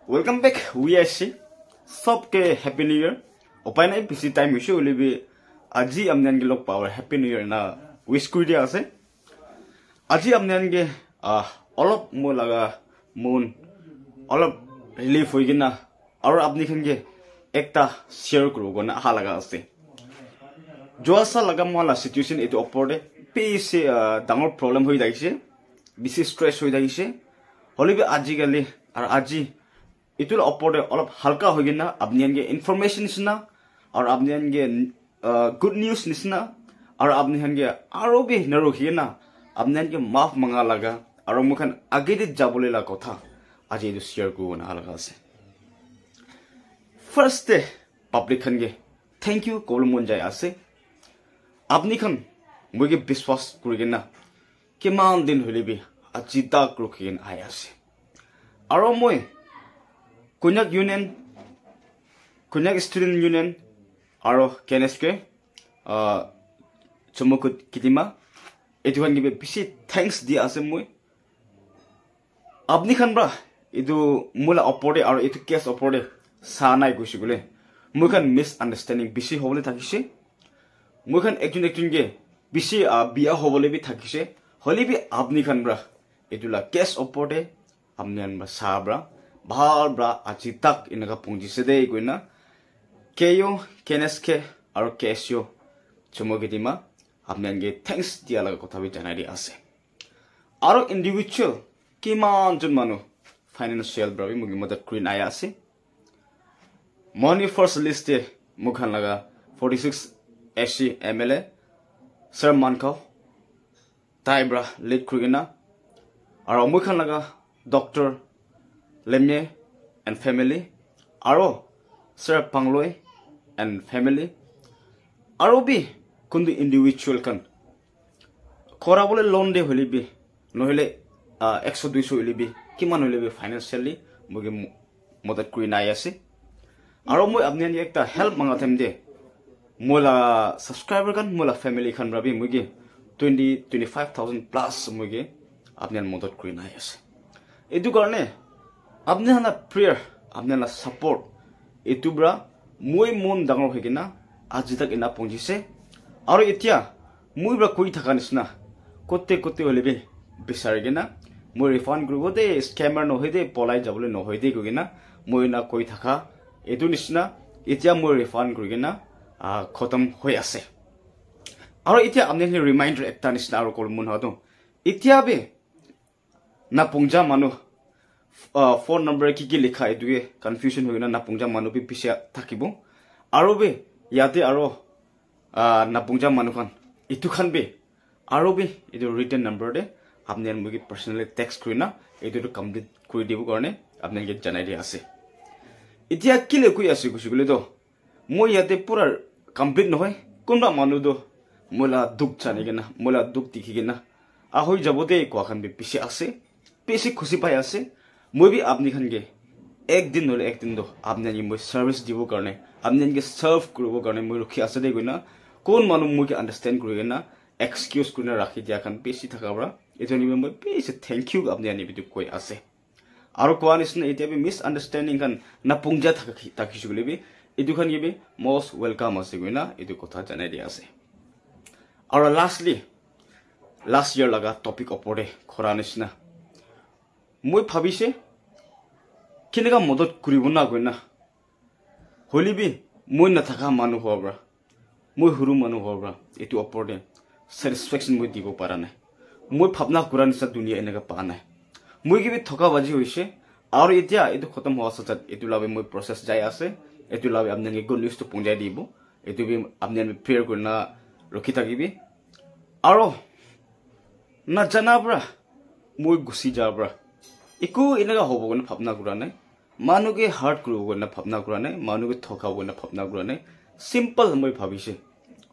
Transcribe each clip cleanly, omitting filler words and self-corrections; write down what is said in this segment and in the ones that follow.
Welcome back. We are see. सबके Happy New Year. उपाय नहीं पिछली टाइम विषय वाले भी आजी हमने इनके लोग पावर Happy New Year ना wish कर दिया से. आजी हमने इनके अलग मो लगा मून अलग relief हुई ना और अपनी खंगे एक ता share करो ना हाँ लगा से. जो ऐसा लगा माला situation इतो अपॉर्डे पे से डांगर problem हुई दाइसे, बिसी stress हुई दाइसे. होली भी आजी के लिए और आजी इतुल अपॉर्डे अलग हल्का होगी ना अपनी इनके information निस्ना और अपनी इनके good news निस्ना और अपनी इनके आरो भी नरोखिए ना अपनी इनके माफ मंगा लगा और मुखन आगे दे जाबले ला को था आज ये जो शेयर को ना लगा से. First day public खंगे thank you कोल मुन जाए आसे अपनी खन मुझे विश्वास करेंगे ना कि मान दिन होले भी अजीता करुखियन आया से और मोए कुन्याक यूनियन कुन्याक स्टूडेंट यूनियन और केनेस के चुमुकुत कितिमा इतुहान गिबे बिसी थैंक्स दिया आसे मोए अपनी खन ब्रा इतु मुला अपॉर्डे और इतु केस अपॉर्डे सानाय गुशिगुले मुखन मिसअंडरस्टैंडिंग बिसी होबले थाकिसे मुखन एकजुन के बिसी बिया होबले भी थाकिसे होली भी अपनी खन ब्रा इतुला केस अपॉर्डे अपनी अनबा साब्रा भाल ब्रा आजी तक इनका पुंजी से दे कोई ना केयो केनेस के और केसियो चुमोगितिमा अपने इनके थैंक्स दिया लगा को तभी जाना दिया से और इंडिविजुअल की मान जुन मानो फाइनेंशियल ब्रा भी मुझे मदद क्रीन आया से मॉर्निंग फर्स्ट लिस्ट है मुखन लगा 46 SC MLA सर मानकाव ताइब्रा लीड क्रीना और मुखन लगा doctor Lemne and family, aro sir Pangloy and family, aro bi kundu individual kan. Kora bole loan de holi bi, no hele 100-200 holi bi, kiman holi bi financially muge modat kuri na yase. Aro moi apne ni ekta help mangatem de, mola subscriber kan, mola family kan rabi muge 20-25,000 plus muge apne modat kuri na yase. Edu karne अपने हना prayer अपने हना support इतुब्रा मुई मन डांगर होगी ना आज तक इना पंजी से और इतिया मुई ब्रा कोई थका निसना कोते कोते वाले भी बिसारेगे ना मुई रिफंड करो दे स्कैमर न होई दे पलाई जाबले न होई दे कोगी ना मुई ना कोई थका इतु निसना इतिया मुई रिफंड करोगे ना खत्म होई आसे और इतिया अपने हने रिमाइंडर एकता निसना और कोल मुन हादो इतिया बे ना पंजा मानो फोन नंबर की लिखा है दुए कंफ्यूजन होगी ना नापुंजा मानु भी पिछे थाकिबो आरो बे याते आरो नापुंजा मानु खान इतु खान बे आरो बे इदु रिटर्न नंबर दे आपने मुझे पर्सनली टेक्स्ट करिना इदु तो कंप्लीट करि दिबो करने आपने के जनाइ दे आसे इतिया किले कुइ आसे गुसिगुले तो मो याते पूरा कंप्लीट न होय कोनबा मानु दो मोला दुख छानेगेना मोला दुख दिखिगेना आहोय जबोते को खान बे पिछे आसे पेसे खुशी पाय आसे मैं भी आपने खनगे एक दिन होले एक दिन दो आपने ये मैं सर्विस दिवो करने आपने इनके सर्व करो करने मैं रुखी आसे देखो ना कौन मालूम मुझे अंडरस्टैंड करोगे ना एक्सक्यूज करने रखी दिया खान पेशी थका बड़ा इतने नहीं मैं पेशी थैंक यू आपने यानी भी तो कोई आसे आरो कोई नहीं इतने भी मिसअंडरस्टैंडिंग खान ना पुंजा थका ताकि शुगले भी इतने खान ये भी मोस्ट वेलकम आसे कोई ना इतने को था जाने दिया आसे और लास्टली लास्ट ईयर लगा टॉपिक अपॉर्डे खोरा निस्ना मैं भाविसे किनेगा मदद करिबो ना गयना होली भी मैं न थाका मानु होब्रा मैं हुरु मानु होब्रा एतु अपॉर्डे सैटिस्फैक्शन मैं दिबो पारा नै मैं भावना कुरा निसा दुनिया एनेगा पा नै मैं गिबि थका बाजी होइसे और इतिया एतु खत्म होआ सचत एतु लाबे मैं प्रोसेस जाय आसे एतु लाबे आपने गुड न्यूज तो पुंजाय दिबो एतु भी आपने प्रेयर करना रखि थाकिबि और ना जनाब्रा मैं गुसी जाब्रा इको इनका होबो ना भावना कुरा नै मानु के हार्ट करो ना भावना कुरा नै मानु के थकाबो ना भावना कुरा नै सिंपल मैं भाबिसे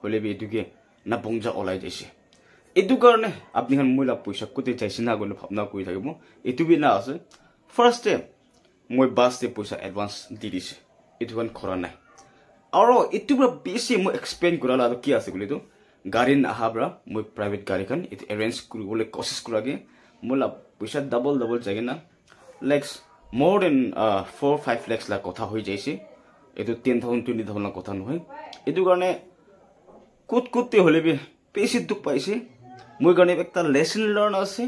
होले बे दुके ना पंजा ओलाई जैसे एतु करने अपनी हन मुला पैसा कुते जाइसे ना गनो भावना कोइ थाकिबो एतु बे ना आसे फर्स्ट टाइम मैं बास दे पैसा एडवांस दिदिसे एतु गन खरा नै और एतु बे बेसी मैं एक्सप्लेन कुरा ला कि आसे बोले तो गाड़ी ना हाब्रा मैं प्राइवेट गाड़ी खन एतु अरेंज करबोले कोशिश करागे मुला पैसा डबल जागे ना like more than 4-5 lakhs la kotha hoi jaise etu 10,000 20,000 la kotha nohoi etu garne kut te hole be pesi duk paise moi garne ekta lesson learn ase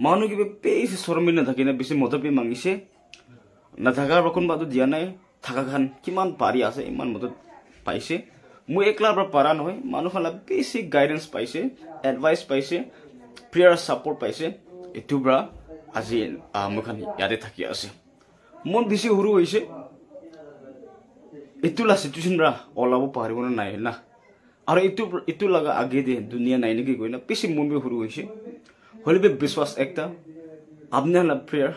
manu ki be pesi sormina thakina bisi motopi mangise na thaga rokon badu dia nai thaga khan kiman pari ase iman modot paise moi ekla bra para nohoi manu khala basic guidance paise advice paise prayer support paise etu bra আজি আমখান ইয়াতে থাকি আছে মন বেশি হুরু হইছে ইতুলা situation রা ওলাবো পারিব না নাই না আর ইতু লাগা আগে দে দুনিয়া নাই নাকি কইনা বেশি মন বে হুরু হইছে হলিবে বিশ্বাস একটা আপনি হলা প্রেয়ার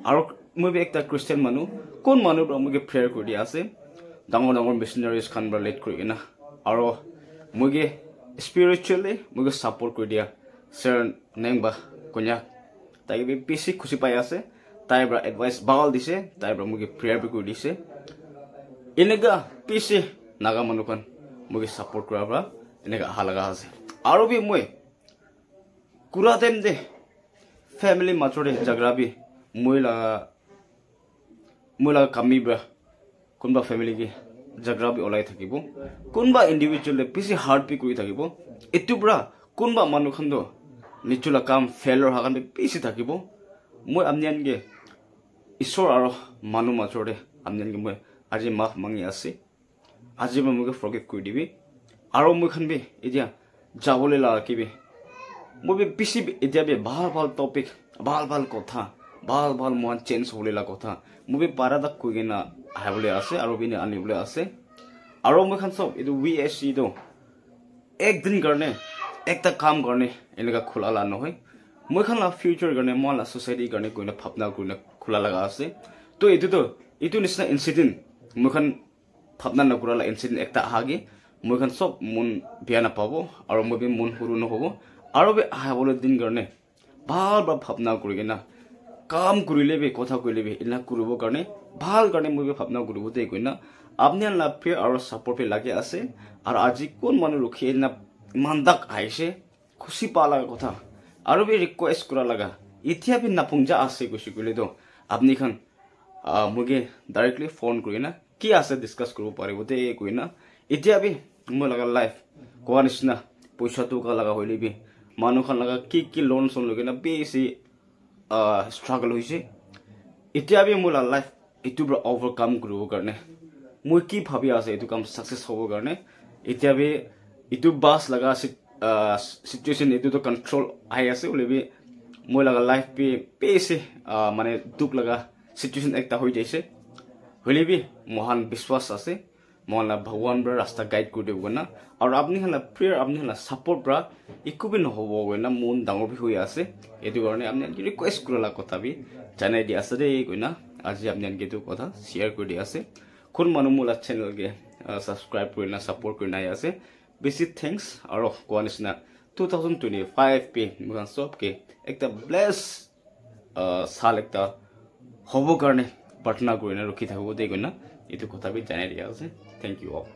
আর মই একটা ক্রিশ্চিয়ান মানু কোন মানু আমাকে প্রেয়ার করি আছে ডাঙর ডাঙর মিশনারিজ খান বরা লেট করি না আর মইগে স্পিরিচুয়ালি মইগে সাপোর্ট করি দিয়া স্যার নেংবা কোnya তাই বেশি খুশি পাই আছে তাই বড় এডভাইস বাল দিছে তাই বড় মুগে প্রেয়ার বি কৰি দিছে এনেগা পিছে নাগা মানুকন মুগে সাপোৰ্ট কৰা বড় এনেগা হালাগা আছে আৰু বি মই কুৰা টাইম দে ফ্যামিলি মাছৰে জাগৰা বি মই লাগা কামি বড় কোনবা ফ্যামিলি কি জাগৰা বি ওলাই থাকিব কোনবা ইন্ডিভিজুয়াল পিছে হাৰ্ট বি কৰি থাকিব এটু বড় কোনবা মানুখন দ নিচুলা কাম ফেলৰ হাগান বেছি থাকিব মই আমনিয়ানগে ঈশ্বৰ আৰু মানুহ মাজৰে আমনিয়ানগে মই আজি মাফ মাঙি আছে আজি মই মুকে ফৰগিভ কৰি দিবি আৰু মই খান বে এতিয়া যাবলৈ লাকিবি মই বেছি এতিয়া বে ভাল টপিক ভাল কথা ভাল মন চেঞ্জ হ'বলৈ লা কথা মই পাৰাদা কই না আহিবলৈ আছে আৰু বিনে আনিবলৈ আছে আৰু মই খান সব এটো VSC দ একদিন কাৰণে একটা কাম गर्ने এনেকা খোলা লা নহয় মই খান লা ফিউচার गर्ने মলা সোসাইটি गर्ने কইনা ভাবনা কইনা খোলা লাগা আছে তো এটো নিছনা ইনসিডেন্ট মই খান ভাবনা না কৰা লা ইনসিডেন্ট একটা আগে মই খান সব মন বিয়া না পাবো আৰু মই বি মন হুৰু ন হবো আৰু বি আহাবলৈ দিন गर्ने ভাল ভাবনা কৰি কিনা কাম কৰিলে বে কথা কইলে বে ইনা কৰিব কাৰণে ভাল কাৰণে মই ভাবনা কৰিব দে কইনা আপনি লা প্ৰে আৰু সাপোৰ্ট পে লাগে আছে আৰু আজি কোন মানুহ ৰখি না মানদাক আইছে খুশি পালা কথা আৰু বি ৰিকোয়েস্ট কৰা লাগা ইতিয়া বি নাপুংজা আছে কইছি কইলে তো আপনি খান মুগে ডাইরেক্টলি ফোন কৰি না কি আছে ডিসকাস কৰিব পাৰিব তে কইনা ইতিয়া বি মই লাগা লাইফ কোৱা নিছনা পইচা তো কা লাগা হইলি বি মানুহ খান লাগা কি লোন সন লগে না বেছি স্ট্রাগল হইছে ইতিয়া বি মই লাইফ ইটো ব্ৰ ওভাৰকাম কৰিব কাৰণে মই কি ভাবি আছে ইটো কাম সাকসেস হ'ব কাৰণে ইতিয়া B itu bas laga situation itu to control ai ase olebi moi laga life pe pese mane duk laga situation ekta hoi jaise holebi mohan biswas ase mohana bhagwan bra rasta guide kori debo na aru apni hala prayer apni hala support bra ikubi no hobo goina mon dangor bi hoi ase etu garone apni request kurala kotha bi janai di ase de goina aji apni ange tu kotha share kori di ase kon manu mula channel ge subscribe korina support korina ase basic thanks aro koanisna 2025 pe mugan sob ke ekta bless sal ekta hobo karne partner korina rokhi thakbo de goina etu kotha bi janai dia ase thank you all